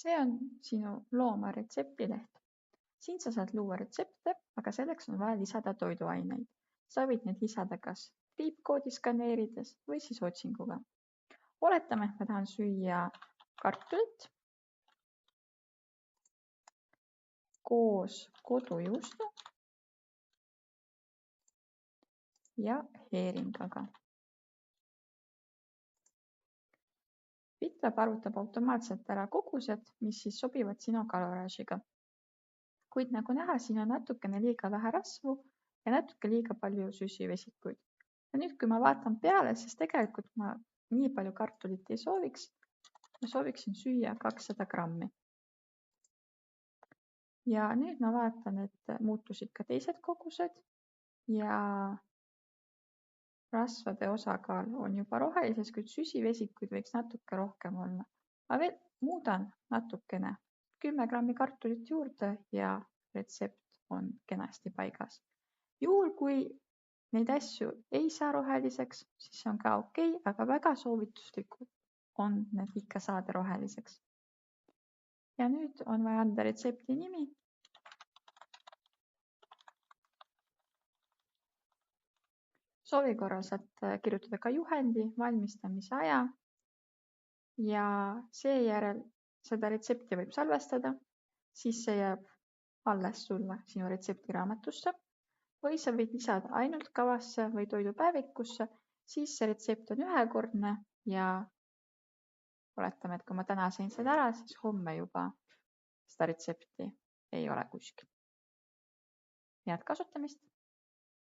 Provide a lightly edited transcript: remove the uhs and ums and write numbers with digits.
See on sinu looma retseptileht. Siin sa saad luua retsepte, aga selleks on vaja lisada toiduaineid. Sa võid need lisada kas riipkoodi skaneerides või siis otsinguga. Oletame, et ma tahan süüa kartulit koos kodujuustu ja heeringaga. BitLab arvutab automaatselt ära kogused, mis siis sobivad sinu kaloraažiga. Kuid nagu näha, siin on natukene liiga vähe rasvu ja natuke liiga palju süsivesikuid. Ja nüüd, kui ma vaatan peale, siis tegelikult ma nii palju kartulit ei sooviks. Ma sooviksin süüa 200 grammi. Ja nüüd ma vaatan, et muutusid ka teised kogused ja rasvade osakaal on juba rohelises, kuid süsivesikuid võiks natuke rohkem olla. Ma veel muudan natukene 10 grammi kartulit juurde ja retsept on kenasti paigas. Juhul, kui neid asju ei saa roheliseks, siis see on ka okei, aga väga soovituslikud on need ikka saada roheliseks. Ja nüüd on vaja anda retsepti nimi. Soovi korral saad kirjutada ka juhendi, valmistamise aja ja seejärel seda retsepti võib salvestada, siis see jääb alles sulle sinu retseptiraamatusse või sa võid lisada ainult kavasse või toidupäevikusse, siis see retsept on ühekordne ja oletame, et kui ma täna sain seda ära, siis homme juba seda retsepti ei ole kuskil. Head kasutamist!